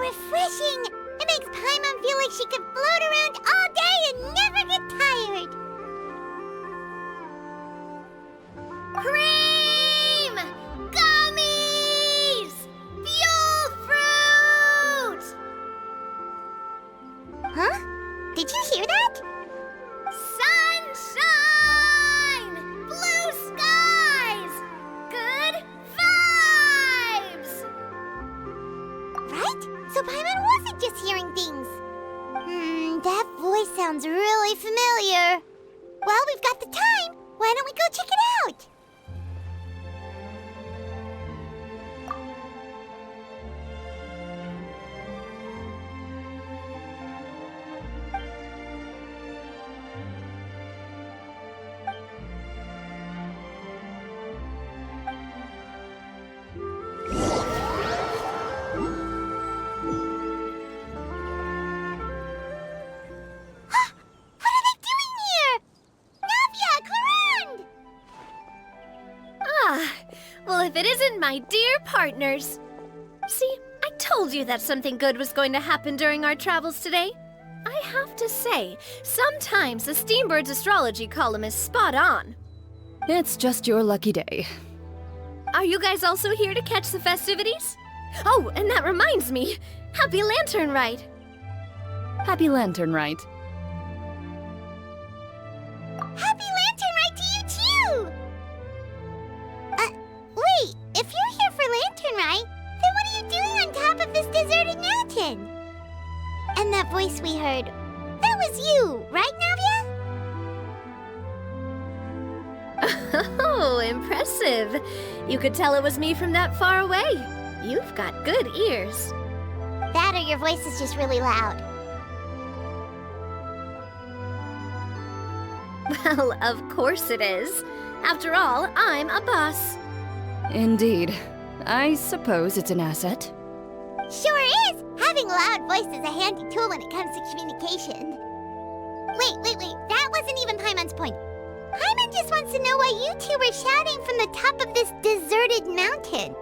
refreshing! It makes Paimon feel like she could float around all day and never get tired! Cream! Gummies! Fuel fruit! Huh? Did you hear that? Sunshine! Blue skies! Good vibes! Right? So Paimon wasn't just hearing things. That voice sounds really familiar. Well, we've got the time. Why don't we go check it out? Well, if it isn't my dear partners. See, I told you that something good was going to happen during our travels today. I have to say, sometimes the Steambird's astrology column is spot on. It's just your lucky day. Are you guys also here to catch the festivities? Oh, and that reminds me, Happy Lantern Rite! Happy Lantern Rite. Happy Lantern Rite to you too! Wait, if you're here for Lantern Rite, then what are you doing on top of this deserted mountain? And that voice we heard, that was you, right, Navia? Oh, impressive. You could tell it was me from that far away. You've got good ears. That or your voice is just really loud. Well, of course it is. After all, I'm a boss. Indeed. I suppose it's an asset. Sure is! Having a loud voice is a handy tool when it comes to communication. Wait. That wasn't even Paimon's point. Paimon just wants to know why you two were shouting from the top of this deserted mountain.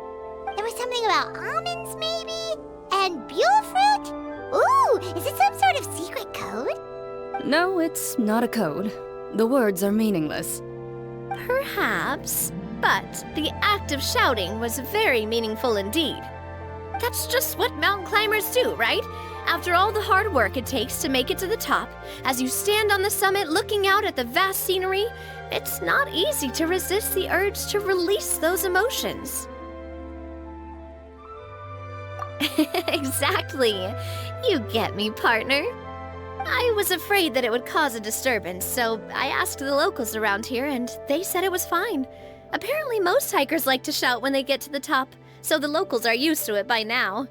There was something about almonds, maybe? And buell fruit? Ooh, is it some sort of secret code? No, it's not a code. The words are meaningless. Perhaps, but the act of shouting was very meaningful indeed. That's just what mountain climbers do, right? After all the hard work it takes to make it to the top, as you stand on the summit looking out at the vast scenery, it's not easy to resist the urge to release those emotions. Exactly. You get me, partner. I was afraid that it would cause a disturbance, so I asked the locals around here and they said it was fine. Apparently most hikers like to shout when they get to the top, so the locals are used to it by now.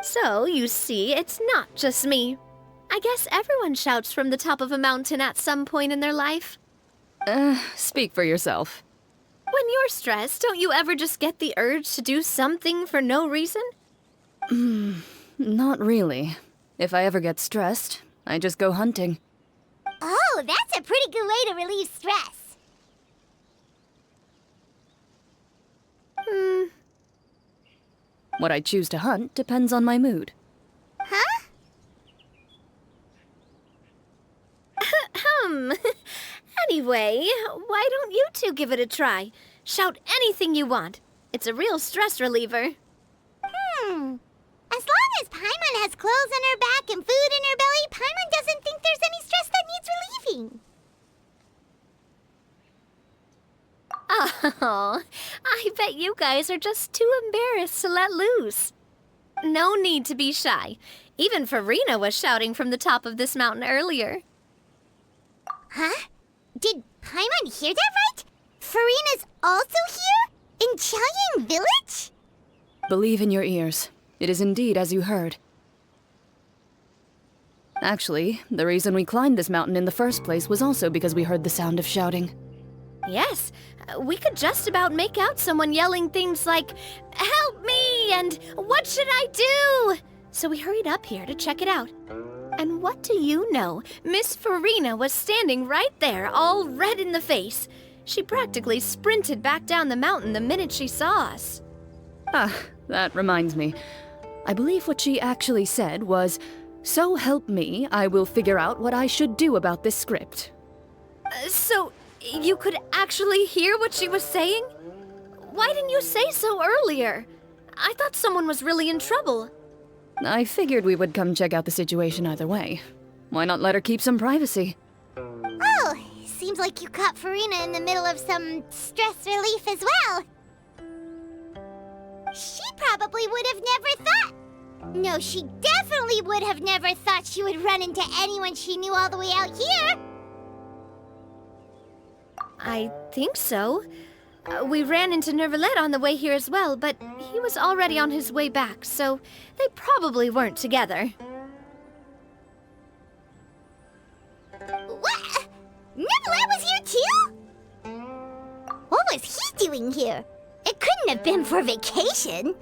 So, you see, it's not just me. I guess everyone shouts from the top of a mountain at some point in their life. Speak for yourself. When you're stressed, don't you ever just get the urge to do something for no reason? Not really. If I ever get stressed, I just go hunting. Oh, that's a pretty good way to relieve stress. What I choose to hunt depends on my mood. Huh? Anyway, why don't you two give it a try? Shout anything you want. It's a real stress reliever. As long as Paimon has clothes on her back and food in her belly, Paimon doesn't think there's any stress that needs relieving. Oh, I bet you guys are just too embarrassed to let loose. No need to be shy. Even Farina was shouting from the top of this mountain earlier. Huh? Did Paimon hear that right? Farina's also here? In Chaoyang Village? Believe in your ears. It is indeed as you heard. Actually, the reason we climbed this mountain in the first place was also because we heard the sound of shouting. Yes, we could just about make out someone yelling things like, "Help me!" and "What should I do?" So we hurried up here to check it out. And what do you know? Miss Farina was standing right there, all red in the face. She practically sprinted back down the mountain the minute she saw us. Ah, that reminds me. I believe what she actually said was, "So help me, I will figure out what I should do about this script." So, you could actually hear what she was saying? Why didn't you say so earlier? I thought someone was really in trouble. I figured we would come check out the situation either way. Why not let her keep some privacy? Oh, seems like you caught Farina in the middle of some stress relief as well. She probably would have never thought. No, she definitely would have never thought she would run into anyone she knew all the way out here. I think so. We ran into Nervalet on the way here as well, but he was already on his way back, so they probably weren't together. What? Nervalet was here too? What was he doing here? It couldn't have been for vacation.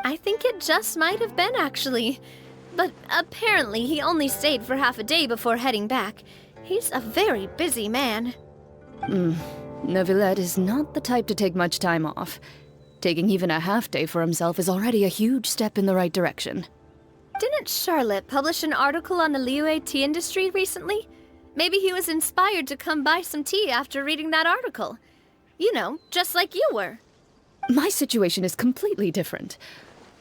I think it just might have been, actually. But apparently he only stayed for half a day before heading back. He's a very busy man. Neuvillette is not the type to take much time off. Taking even a half day for himself is already a huge step in the right direction. Didn't Charlotte publish an article on the Liyue tea industry recently? Maybe he was inspired to come buy some tea after reading that article. You know, just like you were. My situation is completely different.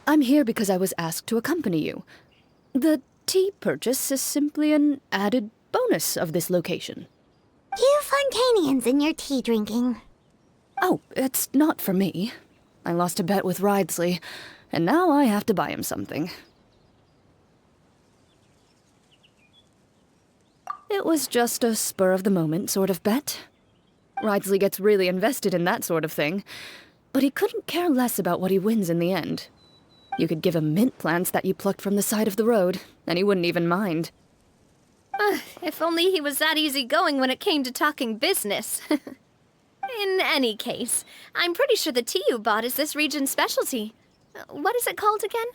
I'm here because I was asked to accompany you. The tea purchase is simply an added bonus of this location. You Fontanians and your tea drinking. Oh, it's not for me. I lost a bet with Ridesley, and now I have to buy him something. It was just a spur-of-the-moment sort of bet. Ridesley gets really invested in that sort of thing, but he couldn't care less about what he wins in the end. You could give him mint plants that you plucked from the side of the road, and he wouldn't even mind. If only he was that easygoing when it came to talking business. In any case, I'm pretty sure the tea you bought is this region's specialty. What is it called again?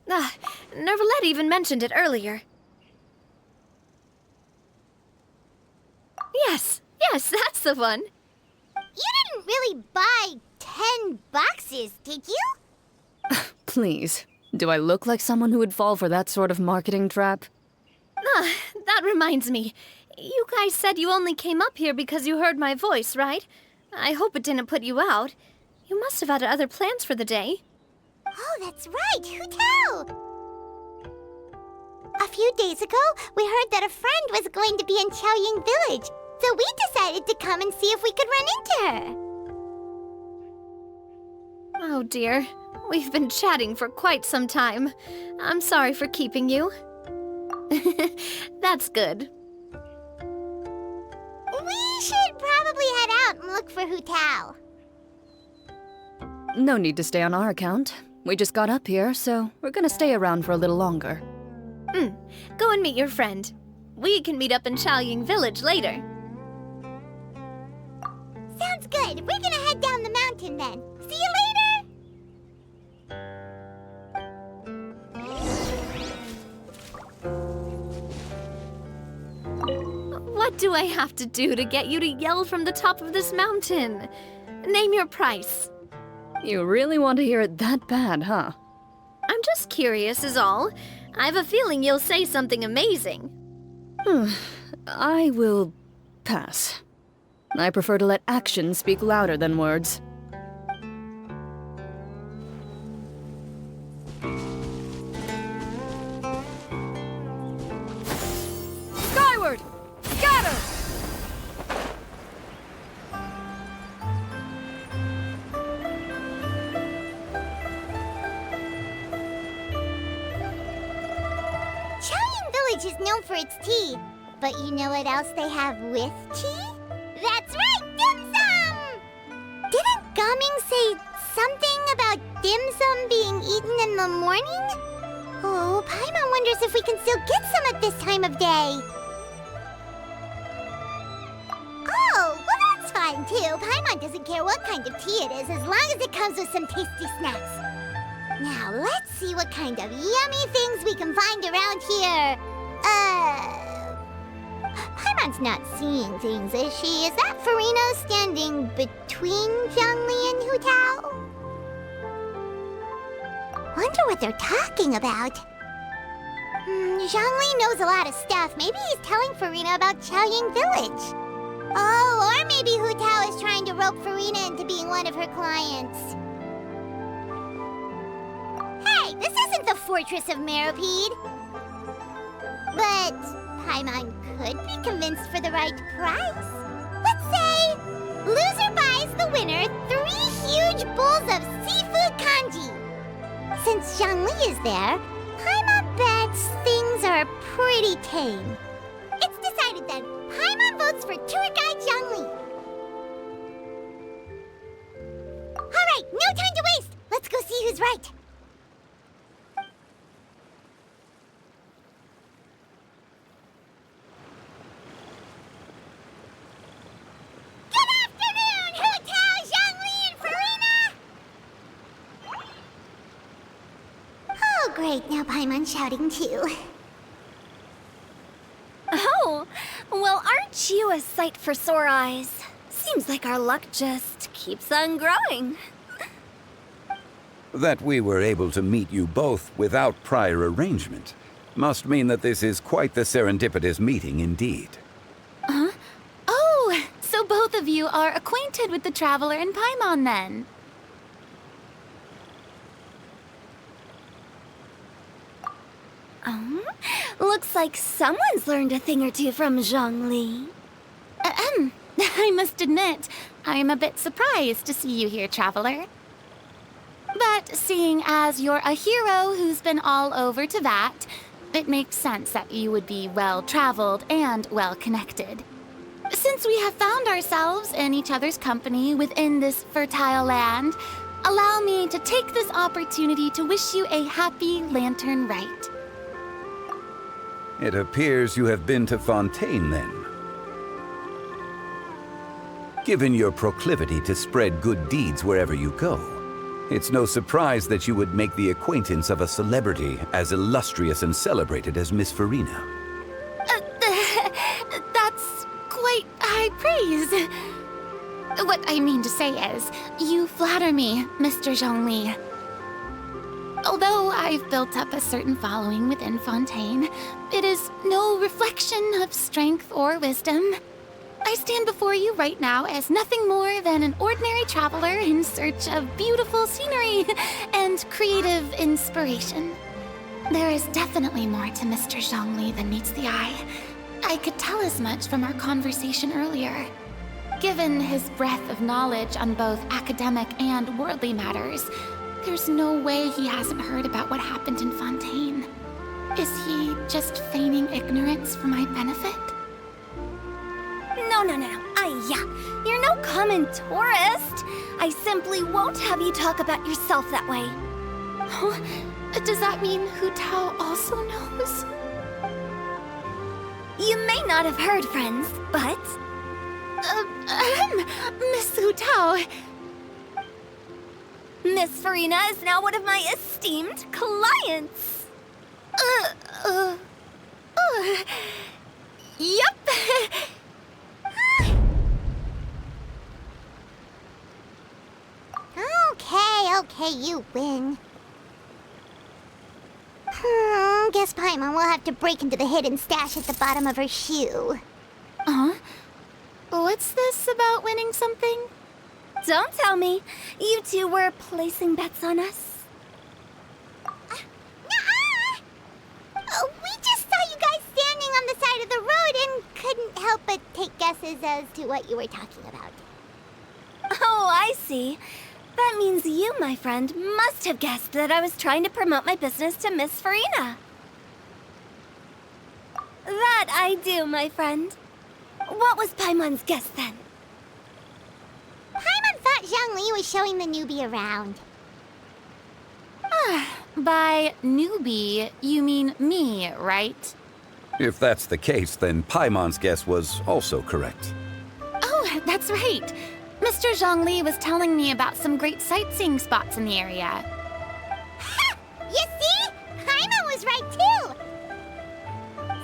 Nervalet even mentioned it earlier. Yes, that's the one. You didn't really buy 10 boxes, did you? Please, do I look like someone who would fall for that sort of marketing trap? That reminds me. You guys said you only came up here because you heard my voice, right? I hope it didn't put you out. You must have had other plans for the day. Oh, that's right. Who tell? A few days ago, we heard that a friend was going to be in Chaoying Village, so we decided to come and see if we could run into her. Oh dear. We've been chatting for quite some time. I'm sorry for keeping you. That's good. We should probably head out and look for Hu Tao. No need to stay on our account. We just got up here, so we're gonna stay around for a little longer. Go and meet your friend. We can meet up in Chaoying Village later. Sounds good. We're gonna head down the mountain then. See you later! What do I have to do to get you to yell from the top of this mountain? Name your price. You really want to hear it that bad, huh? I'm just curious is all. I have a feeling you'll say something amazing. I will pass. I prefer to let actions speak louder than words. Skyward! Scatter! Chaoying Village is known for its tea, but you know what else they have with tea? That's right, dim sum! Didn't Gaming say something about dim sum being eaten in the morning? Oh, Paimon wonders if we can still get some at this time of day. Oh, well that's fine too. Paimon doesn't care what kind of tea it is as long as it comes with some tasty snacks. Now, let's see what kind of yummy things we can find around here. Paimon's not seeing things, is she? Is that Farino standing between Zhongli and Hu Tao? One wonder what they're talking about. Zhongli knows a lot of stuff. Maybe he's telling Farina about Chaoying Village. Oh, or maybe Hu Tao is trying to rope Farina into being one of her clients. Hey, this isn't the Fortress of Meropide. But Paimon could be convinced for the right price. Let's say, loser buys the winner 3 huge bowls of seafood kanji. Since Zhongli is there, Paimon bets things are pretty tame. It's decided then. Paimon votes for tour guide Zhongli. Alright, no time to waste. Let's go see who's right. Good afternoon, Hu Tao, Zhongli, and Farina! Oh, great. Now Paimon's shouting too. Oh, well, aren't you a sight for sore eyes? Seems like our luck just keeps on growing. That we were able to meet you both without prior arrangement must mean that this is quite the serendipitous meeting indeed. Huh? Oh, so both of you are acquainted with the Traveler and Paimon then? Looks like someone's learned a thing or two from Zhongli. I must admit, I'm a bit surprised to see you here, Traveler. But seeing as you're a hero who's been all over to that, it makes sense that you would be well-traveled and well-connected. Since we have found ourselves in each other's company within this fertile land, allow me to take this opportunity to wish you a happy Lantern Rite. It appears you have been to Fontaine, then. Given your proclivity to spread good deeds wherever you go, it's no surprise that you would make the acquaintance of a celebrity as illustrious and celebrated as Miss Farina. That's quite high praise. What I mean to say is, you flatter me, Mr. Zhongli. Although I've built up a certain following within Fontaine, it is no reflection of strength or wisdom. I stand before you right now as nothing more than an ordinary traveler in search of beautiful scenery and creative inspiration. There is definitely more to Mr. Zhongli than meets the eye. I could tell as much from our conversation earlier. Given his breadth of knowledge on both academic and worldly matters, there's no way he hasn't heard about what happened in Fontaine. Is he just feigning ignorance for my benefit? No. You're no common tourist. I simply won't have you talk about yourself that way. Oh, does that mean Hu Tao also knows? You may not have heard, friends, but... Miss Hu Tao. Miss Farina is now one of my esteemed clients. Yep. Okay, you win. Guess Paimon will have to break into the hidden stash at the bottom of her shoe. What's this about winning something? Don't tell me. You two were placing bets on us. Nuh-uh! We just saw you guys standing on the side of the road and couldn't help but take guesses as to what you were talking about. Oh, I see. That means you, my friend, must have guessed that I was trying to promote my business to Miss Farina. That I do, my friend. What was Paimon's guess then? Paimon thought Zhongli was showing the newbie around. By newbie, you mean me, right? If that's the case, then Paimon's guess was also correct. Oh, that's right. Mr. Zhongli was telling me about some great sightseeing spots in the area. Ha! You see? Paimon was right too!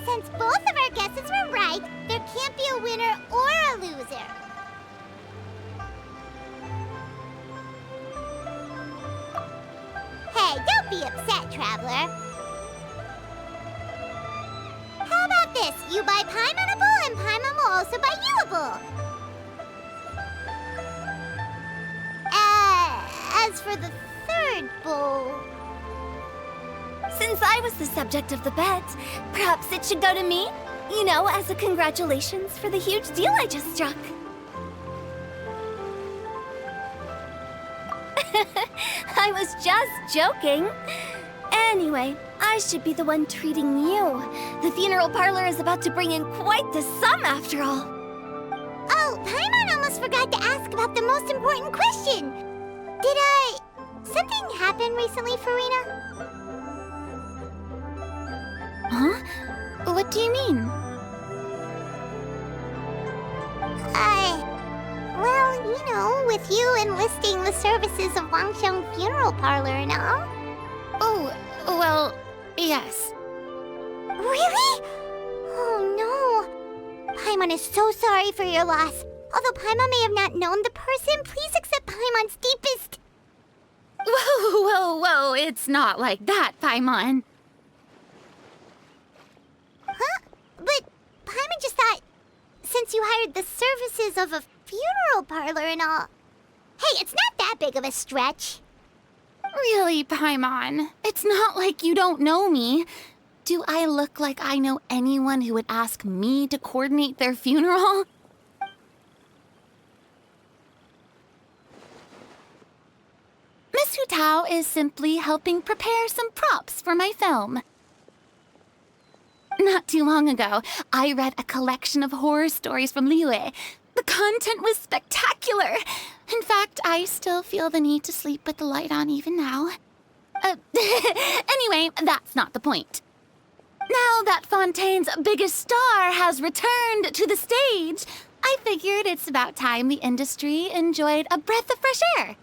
Since both of our guesses were right, there can't be a winner or a loser. Hey, don't be be upset, Traveler. How about this? You buy Paimon a bowl, and Paimon will also buy you a bowl. As for the third bowl... Since I was the subject of the bet, perhaps it should go to me? You know, as a congratulations for the huge deal I just struck. I was just joking. Anyway, I should be the one treating you. The funeral parlor is about to bring in quite the sum after all. Oh, Paimon almost forgot to ask about the most important question. Did something happen recently, Farina? Huh? What do you mean? Well, you know, with you enlisting the services of Wangsheng Funeral Parlor and all. Oh, well, yes. Really? Oh no. Paimon is so sorry for your loss. Although Paimon may have not known the person, please accept Paimon's deepest... Whoa, it's not like that, Paimon. Huh? But Paimon just thought, since you hired the services of a funeral parlor and all... Hey, it's not that big of a stretch. Really, Paimon? It's not like you don't know me. Do I look like I know anyone who would ask me to coordinate their funeral? Miss Hu Tao is simply helping prepare some props for my film. Not too long ago, I read a collection of horror stories from Liyue. The content was spectacular. In fact, I still feel the need to sleep with the light on even now. Anyway, that's not the point. Now that Fontaine's biggest star has returned to the stage, I figured it's about time the industry enjoyed a breath of fresh air.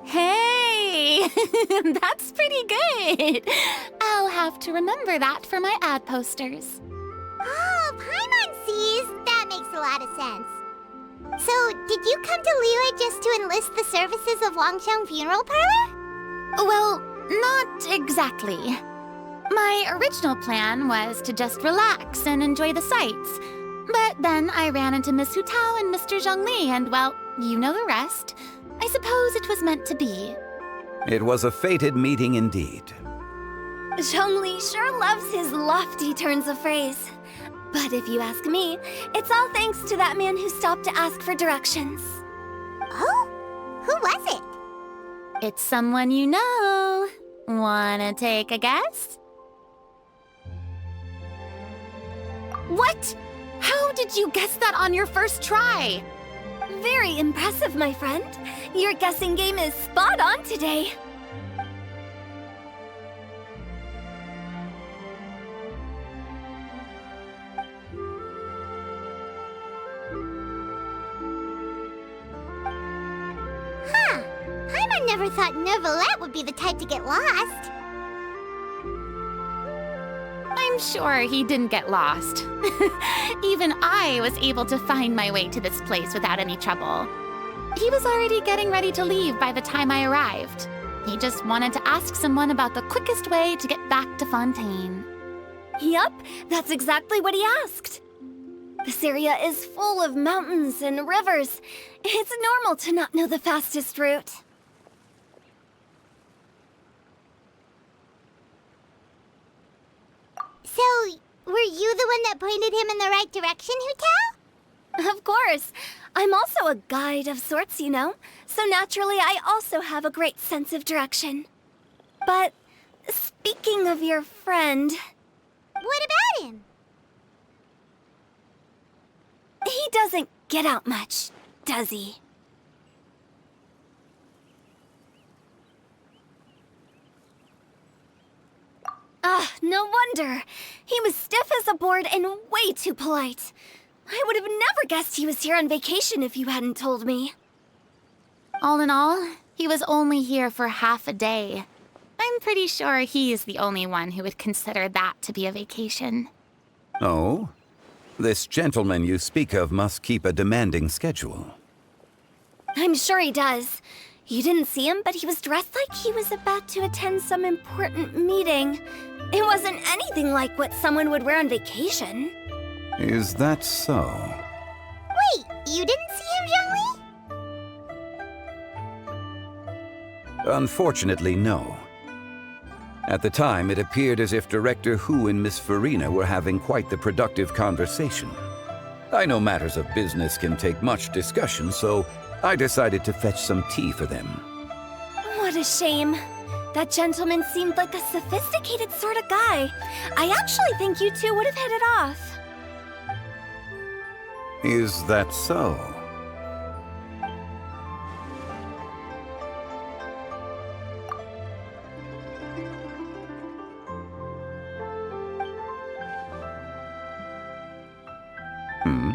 Hey, that's pretty good. I'll have to remember that for my ad posters. Oh, Paimon sees. That makes a lot of sense. So, did you come to Liyue just to enlist the services of Wangsheng Funeral Parlor? Well, not exactly. My original plan was to just relax and enjoy the sights. But then I ran into Miss Hu Tao and Mr. Zhongli, and well, you know the rest. I suppose it was meant to be. It was a fated meeting indeed. Zhongli sure loves his lofty turns of phrase. But if you ask me, it's all thanks to that man who stopped to ask for directions. Oh? Who was it? It's someone you know. Wanna take a guess? What? How did you guess that on your first try? Very impressive, my friend. Your guessing game is spot on today. Huh. Paimon never thought Neuvillette would be the type to get lost. I'm sure he didn't get lost. Even I was able to find my way to this place without any trouble. He was already getting ready to leave by the time I arrived. He just wanted to ask someone about the quickest way to get back to Fontaine. Yup, that's exactly what he asked. This area is full of mountains and rivers. It's normal to not know the fastest route. So, were you the one that pointed him in the right direction, Hu Tao? Of course. I'm also a guide of sorts, you know. So naturally, I also have a great sense of direction. But speaking of your friend... What about him? He doesn't get out much, does he? Ah, no wonder. He was stiff as a board and way too polite. I would have never guessed he was here on vacation if you hadn't told me. All in all, he was only here for half a day. I'm pretty sure he's the only one who would consider that to be a vacation. Oh? This gentleman you speak of must keep a demanding schedule. I'm sure he does. You didn't see him, but he was dressed like he was about to attend some important meeting. It wasn't anything like what someone would wear on vacation. Is that so? Wait, you didn't see him, Zhongli? Unfortunately, no. At the time, it appeared as if Director Hu and Miss Farina were having quite the productive conversation. I know matters of business can take much discussion, so I decided to fetch some tea for them. What a shame. That gentleman seemed like a sophisticated sort of guy. I actually think you two would have hit it off. Is that so? Hmm?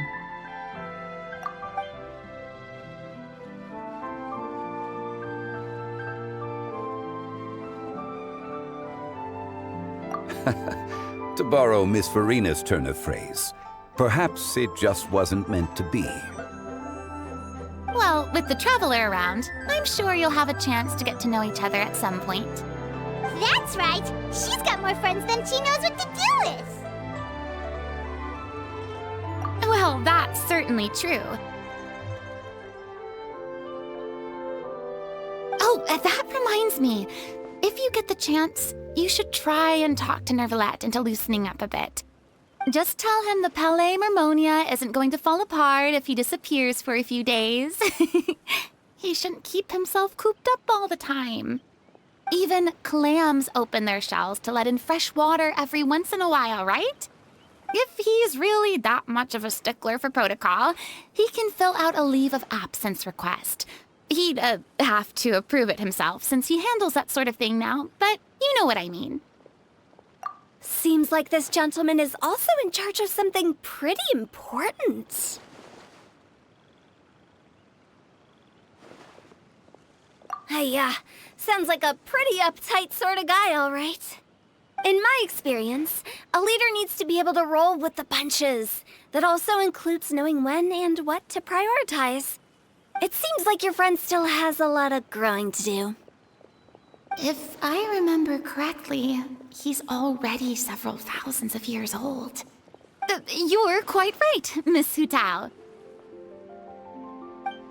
To borrow Miss Farina's turn of phrase, perhaps it just wasn't meant to be. Well, with the traveler around, I'm sure you'll have a chance to get to know each other at some point. That's right. She's got more friends than she knows what to do with. Well, that's certainly true. Oh, that reminds me. If you get the chance, you should try and talk to Nervalette into loosening up a bit. Just tell him the Palais Mermonia isn't going to fall apart if he disappears for a few days. He shouldn't keep himself cooped up all the time. Even clams open their shells to let in fresh water every once in a while, right? If he's really that much of a stickler for protocol, he can fill out a leave of absence request. He'd have to approve it himself since he handles that sort of thing now, but you know what I mean. Seems like this gentleman is also in charge of something pretty important. Hey, sounds like a pretty uptight sort of guy, all right. In my experience, a leader needs to be able to roll with the punches. That also includes knowing when and what to prioritize. It seems like your friend still has a lot of growing to do. If I remember correctly, he's already several thousands of years old. You're quite right, Miss Hu Tao.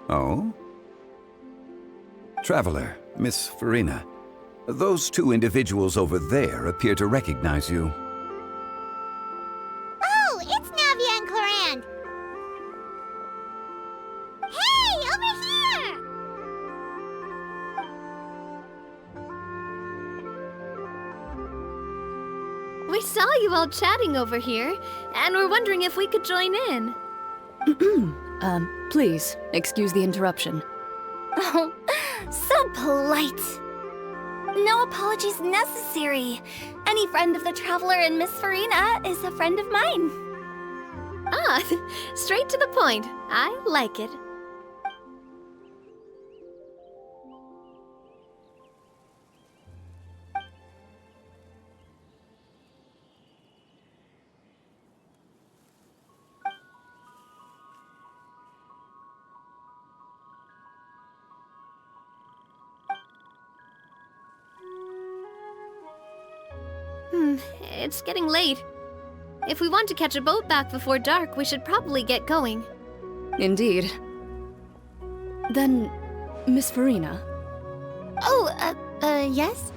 Oh? Traveler, Miss Farina, those two individuals over there appear to recognize you. Oh, it's Navia and Clorand. Hey, over here! We saw you all chatting over here, and we're wondering if we could join in. Please, excuse the interruption. Oh, so polite. No apologies necessary. Any friend of the Traveler and Miss Farina is a friend of mine. Ah, straight to the point. I like it. It's getting late. If we want to catch a boat back before dark, we should probably get going. Indeed. Then, Miss Farina, Oh, yes?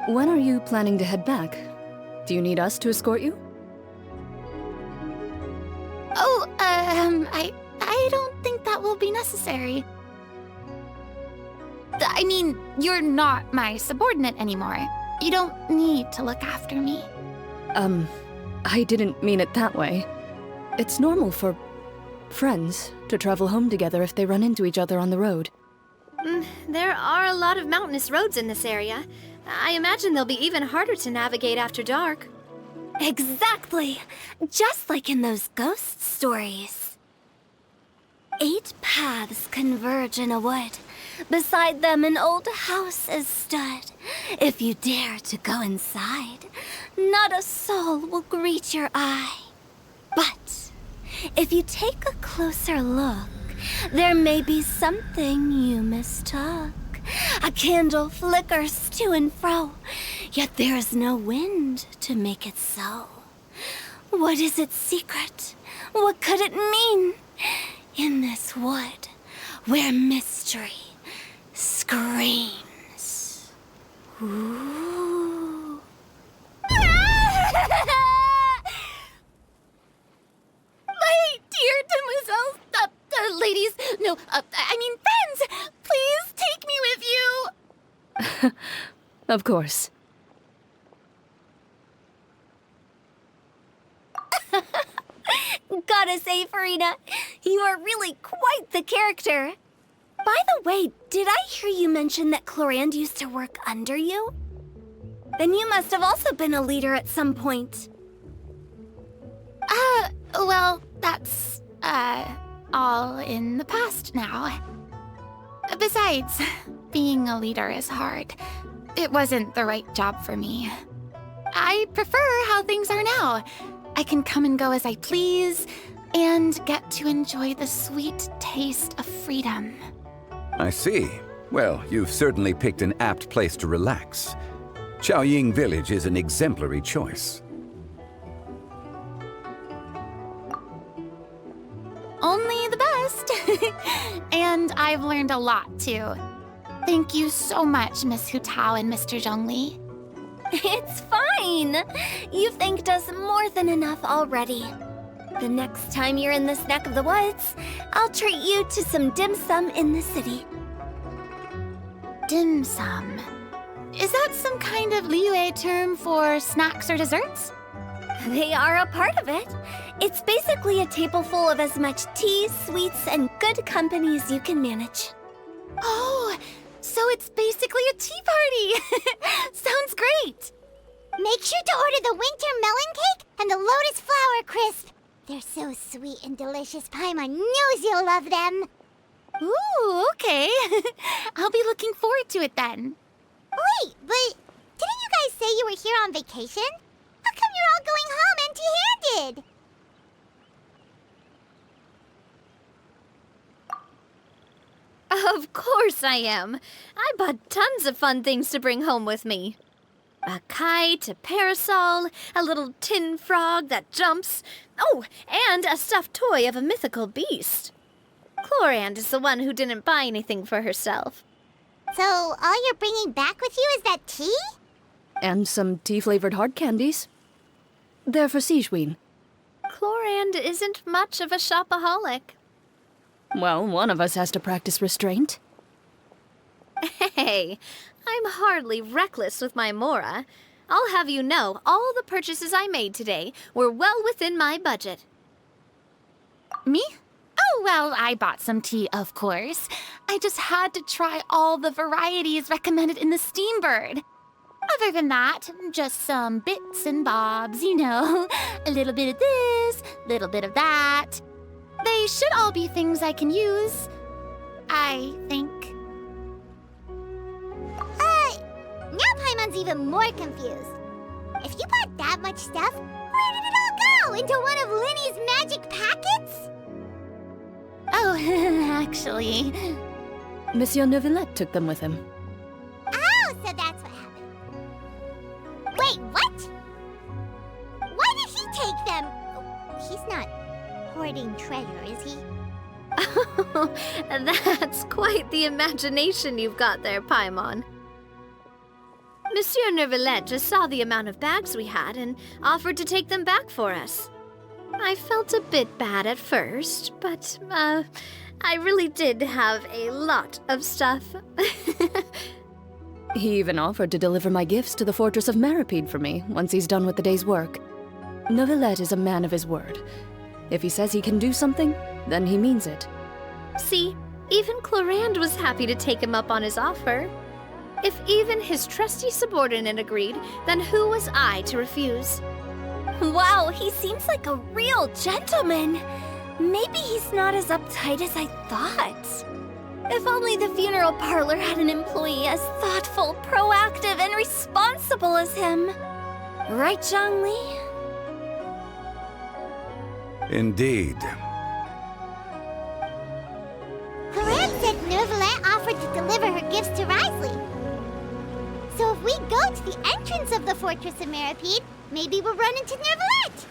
when are you planning to head back? Do you need us to escort you? Oh, I don't think that will be necessary. I mean, you're not my subordinate anymore. You don't need to look after me. I didn't mean it that way. It's normal for friends to travel home together if they run into each other on the road. There are a lot of mountainous roads in this area. I imagine they'll be even harder to navigate after dark. Exactly! Just like in those ghost stories. 8 paths converge in a wood. Beside them an old house is stood. If you dare to go inside, not a soul will greet your eye. But if you take a closer look, There may be something you mistook. A candle flickers to and fro, yet there is no wind to make it so. What is its secret? What could it mean? In this wood, where mystery screams. Ooh. My dear demoiselles, ladies, no, I mean friends, please take me with you. Of course. Gotta say, Farina, you are really quite the character. By the way, did I hear you mention that Clorand used to work under you? Then you must have also been a leader at some point. Well, that's, all in the past now. Besides, being a leader is hard. It wasn't the right job for me. I prefer how things are now. I can come and go as I please, and get to enjoy the sweet taste of freedom. I see. Well, you've certainly picked an apt place to relax. Qiaoying Village is an exemplary choice. Only the best. And I've learned a lot, too. Thank you so much, Miss Hu Tao and Mr. Zhongli. It's fine. You've thanked us more than enough already. The next time you're in this neck of the woods, I'll treat you to some dim sum in the city. Dim sum. Is that some kind of Liyue term for snacks or desserts? They are a part of it. It's basically a table full of as much tea, sweets, and good company as you can manage. Oh, so it's basically a tea party. Sounds great. Make sure to order the winter melon cake and the lotus flower crisp. They're so sweet and delicious. Paimon knows you'll love them. Ooh, okay. I'll be looking forward to it then. Wait, but didn't you guys say you were here on vacation? How come you're all going home empty-handed? Of course I am. I bought tons of fun things to bring home with me. A kite, a parasol, a little tin frog that jumps. Oh, and a stuffed toy of a mythical beast. Clorand is the one who didn't buy anything for herself. So all you're bringing back with you is that tea? And some tea-flavored hard candies. They're for Sigewin. Clorand isn't much of a shopaholic. Well, one of us has to practice restraint. Hey, I'm hardly reckless with my Mora. I'll have you know, all the purchases I made today were well within my budget. Me? Oh, well, I bought some tea, of course. I just had to try all the varieties recommended in the Steambird. Other than that, just some bits and bobs, you know. A little bit of this, little bit of that. They should all be things I can use, I think. Now Paimon's even more confused. If you bought that much stuff, where did it all go? Into one of Linny's magic packets? Oh, actually... Monsieur Neuvillette took them with him. Oh, so that's what happened. Wait, what? Why did he take them? Oh, he's not hoarding treasure, is he? Oh, that's quite the imagination you've got there, Paimon. Monsieur Neuvillette just saw the amount of bags we had and offered to take them back for us. I felt a bit bad at first, but, I really did have a lot of stuff. He even offered to deliver my gifts to the Fortress of Maripede for me once he's done with the day's work. Neuvillette is a man of his word. If he says he can do something, then he means it. See, even Clorand was happy to take him up on his offer. If even his trusty subordinate agreed, then who was I to refuse? Wow, he seems like a real gentleman. Maybe he's not as uptight as I thought. If only the funeral parlor had an employee as thoughtful, proactive, and responsible as him. Right, Zhongli? Indeed. if we go to the entrance of the Fortress of Meripede, maybe we'll run into Nervalette.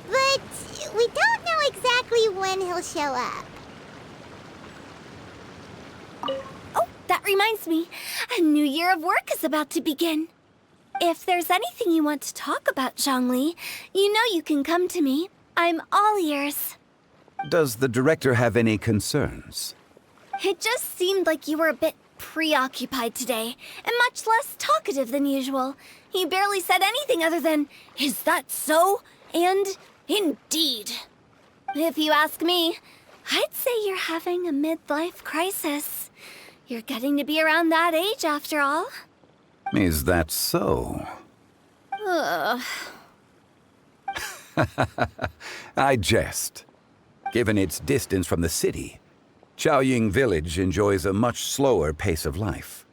But we don't know exactly when he'll show up. Oh, that reminds me. A new year of work is about to begin. If there's anything you want to talk about, Zhongli, you know you can come to me. I'm all ears. Does the director have any concerns? It just seemed like you were a bit preoccupied today, and much less talkative than usual. You barely said anything other than, "Is that so?" and "Indeed." If you ask me, I'd say you're having a midlife crisis. You're getting to be around that age after all. Is that so? Ugh. I jest. Given its distance from the city, Chaoying Village enjoys a much slower pace of life.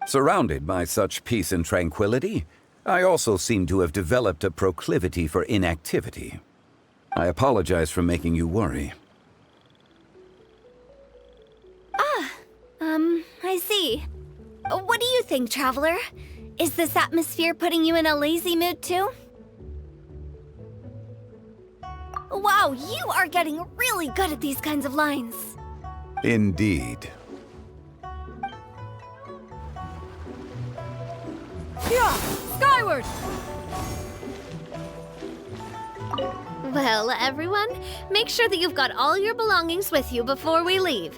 Surrounded by such peace and tranquility, I also seem to have developed a proclivity for inactivity. I apologize for making you worry. I see. What do you think, Traveler? Is this atmosphere putting you in a lazy mood too? Wow, you are getting really good at these kinds of lines. Indeed. Yeah! Skyward! Well, everyone, make sure that you've got all your belongings with you before we leave.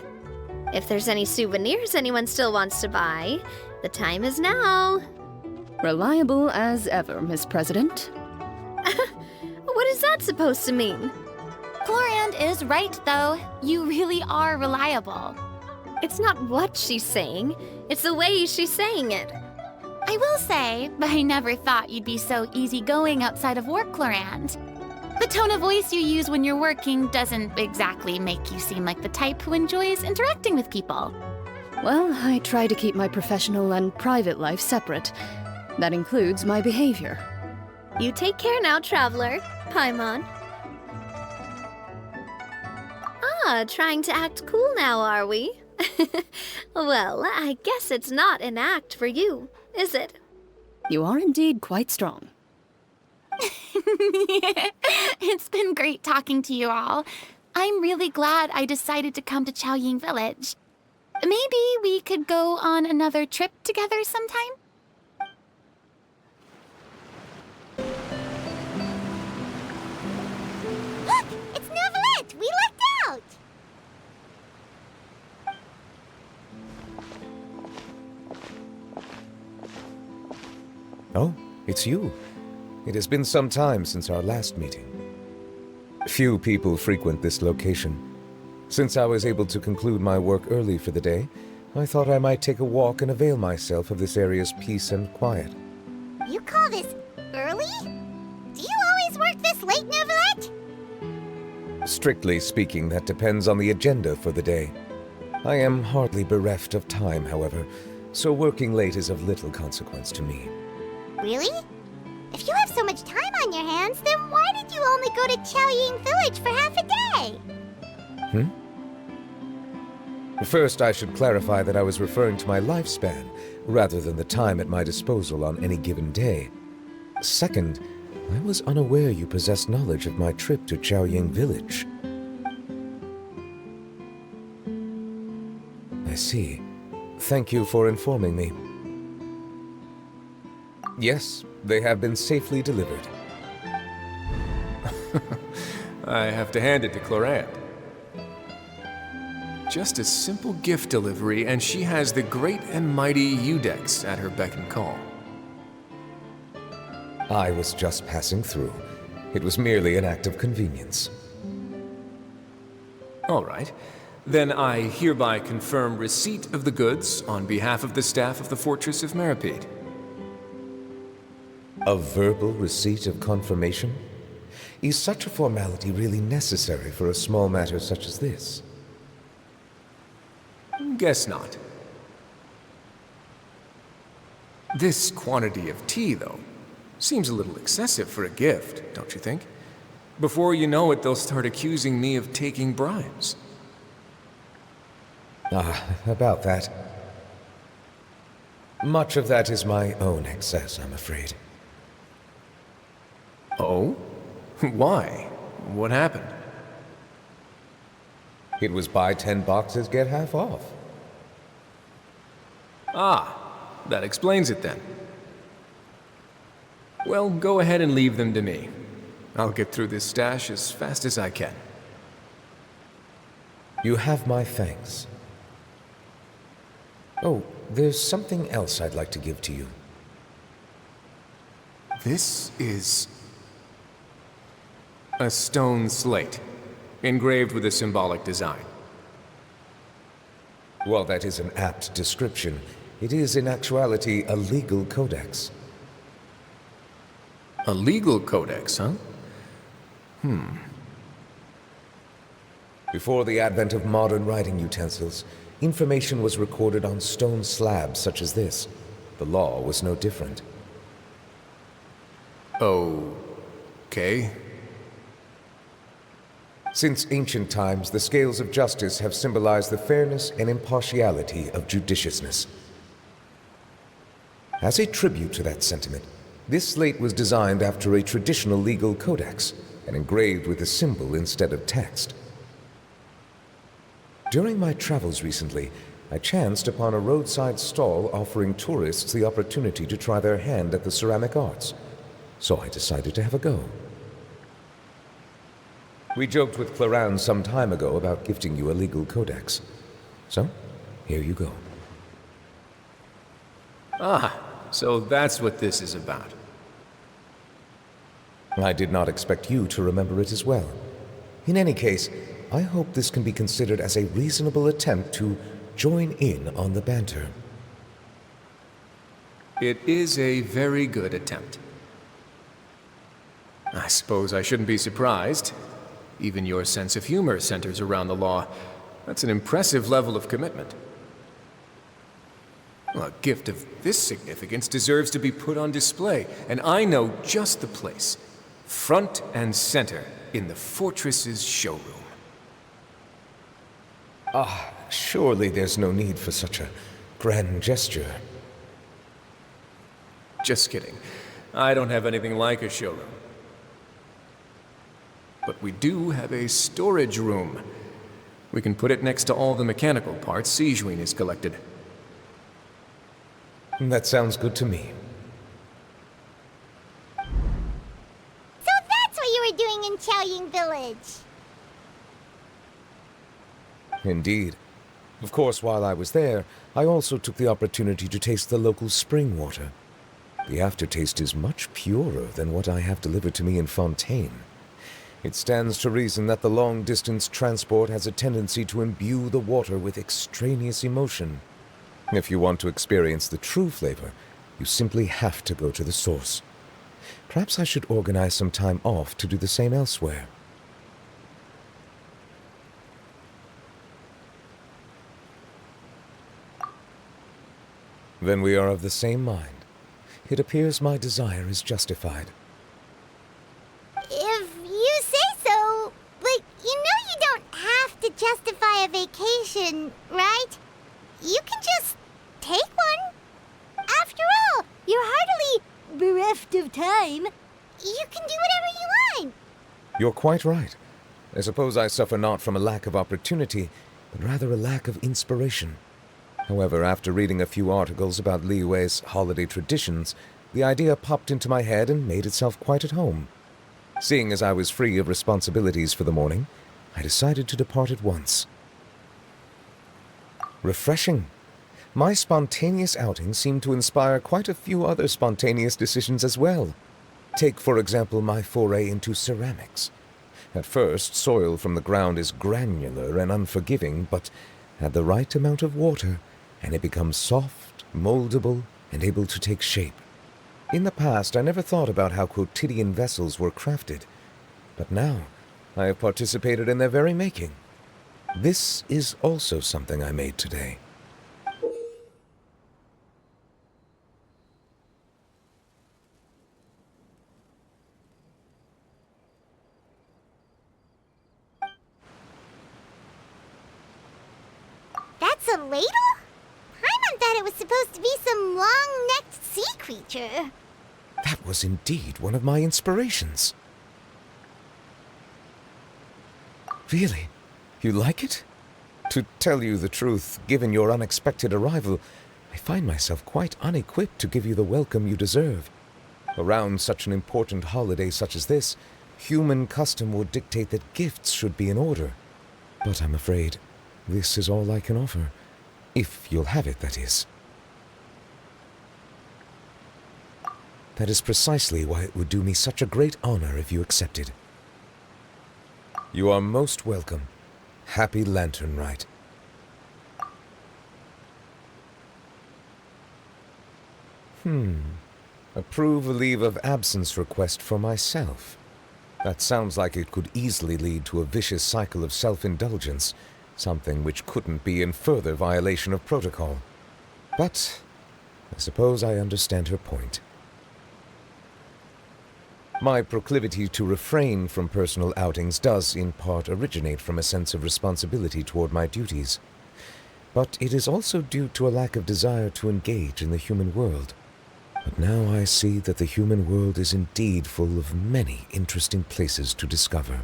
If there's any souvenirs anyone still wants to buy, the time is now. Reliable as ever, Miss President. What is that supposed to mean? Chlorand is right, though. You really are reliable. It's not what she's saying, it's the way she's saying it. I will say, I never thought you'd be so easygoing outside of work, Chlorand. The tone of voice you use when you're working doesn't exactly make you seem like the type who enjoys interacting with people. Well, I try to keep my professional and private life separate. That includes my behavior. You take care now, Traveler. Paimon. Trying to act cool now, are we? Well, I guess it's not an act for you, is it? You are indeed quite strong. It's been great talking to you all. I'm really glad I decided to come to Chaoying Village. Maybe we could go on another trip together sometime? Look! It's Nervalette! We lucked out! Oh, it's you. It has been some time since our last meeting. Few people frequent this location. Since I was able to conclude my work early for the day, I thought I might take a walk and avail myself of this area's peace and quiet. You call this early? Do you always work this late, Nervalette? Strictly speaking, that depends on the agenda for the day. I am hardly bereft of time, however, so working late is of little consequence to me. Really? If you have so much time on your hands, then why did you only go to Chaoying Village for half a day? First, I should clarify that I was referring to my lifespan, rather than the time at my disposal on any given day. Second, I was unaware you possessed knowledge of my trip to Chaoying Village. I see. Thank you for informing me. Yes, they have been safely delivered. I have to hand it to Chlorand. Just a simple gift delivery, and she has the great and mighty Udex at her beck and call. I was just passing through. It was merely an act of convenience. All right. Then I hereby confirm receipt of the goods on behalf of the staff of the Fortress of Meripede. A verbal receipt of confirmation? Is such a formality really necessary for a small matter such as this? Guess not. This quantity of tea, though, seems a little excessive for a gift, don't you think? Before you know it, they'll start accusing me of taking bribes. About that. Much of that is my own excess, I'm afraid. Oh? Why? What happened? It was buy 10 boxes, get half off. Ah, that explains it then. Well, go ahead and leave them to me. I'll get through this stash as fast as I can. You have my thanks. Oh, there's something else I'd like to give to you. This is a stone slate, engraved with a symbolic design. While that is an apt description, it is in actuality a legal codex. A legal codex, huh? Before the advent of modern writing utensils, information was recorded on stone slabs such as this. The law was no different. Okay. Since ancient times, the scales of justice have symbolized the fairness and impartiality of judiciousness. As a tribute to that sentiment, this slate was designed after a traditional legal codex and engraved with a symbol instead of text. During my travels recently, I chanced upon a roadside stall offering tourists the opportunity to try their hand at the ceramic arts, so I decided to have a go. We joked with Claran some time ago about gifting you a legal codex. So, here you go. Ah, so that's what this is about. I did not expect you to remember it as well. In any case, I hope this can be considered as a reasonable attempt to join in on the banter. It is a very good attempt. I suppose I shouldn't be surprised. Even your sense of humor centers around the law. That's an impressive level of commitment. Well, a gift of this significance deserves to be put on display, and I know just the place. Front and center in the fortress's showroom. Surely there's no need for such a grand gesture. Just kidding. I don't have anything like a showroom. But we do have a storage room. We can put it next to all the mechanical parts Sijuin has collected. That sounds good to me. So that's what you were doing in Chaoying Village. Indeed. Of course, while I was there, I also took the opportunity to taste the local spring water. The aftertaste is much purer than what I have delivered to me in Fontaine. It stands to reason that the long-distance transport has a tendency to imbue the water with extraneous emotion. If you want to experience the true flavor, you simply have to go to the source. Perhaps I should organize some time off to do the same elsewhere. Then we are of the same mind. It appears my desire is justified. If you say so, but you know you don't have to justify a vacation, right? You can just take one. After all, you're hardly bereft of time. You can do whatever you want. You're quite right. I suppose I suffer not from a lack of opportunity, but rather a lack of inspiration. However, after reading a few articles about Liyue's holiday traditions, the idea popped into my head and made itself quite at home. Seeing as I was free of responsibilities for the morning, I decided to depart at once. Refreshing. My spontaneous outing seemed to inspire quite a few other spontaneous decisions as well. Take, for example, my foray into ceramics. At first, soil from the ground is granular and unforgiving, but add the right amount of water, and it becomes soft, moldable, and able to take shape. In the past, I never thought about how quotidian vessels were crafted, but now I have participated in their very making. This is also something I made today. That's a ladle? thought it was supposed to be some long-necked sea creature. That was indeed one of my inspirations. Really? You like it? To tell you the truth, given your unexpected arrival, I find myself quite unequipped to give you the welcome you deserve. Around such an important holiday such as this, human custom would dictate that gifts should be in order. But I'm afraid this is all I can offer. If you'll have it, that is. That is precisely why it would do me such a great honor if you accepted. You are most welcome. Happy Lantern Rite. Approve a leave of absence request for myself. That sounds like it could easily lead to a vicious cycle of self-indulgence, something which couldn't be in further violation of protocol. But I suppose I understand her point. My proclivity to refrain from personal outings does, in part, originate from a sense of responsibility toward my duties. But it is also due to a lack of desire to engage in the human world. But now I see that the human world is indeed full of many interesting places to discover.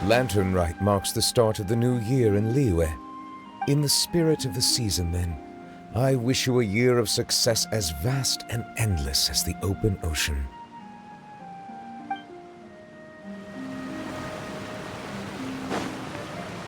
Lantern Rite marks the start of the new year in Liyue. In the spirit of the season, then, I wish you a year of success as vast and endless as the open ocean.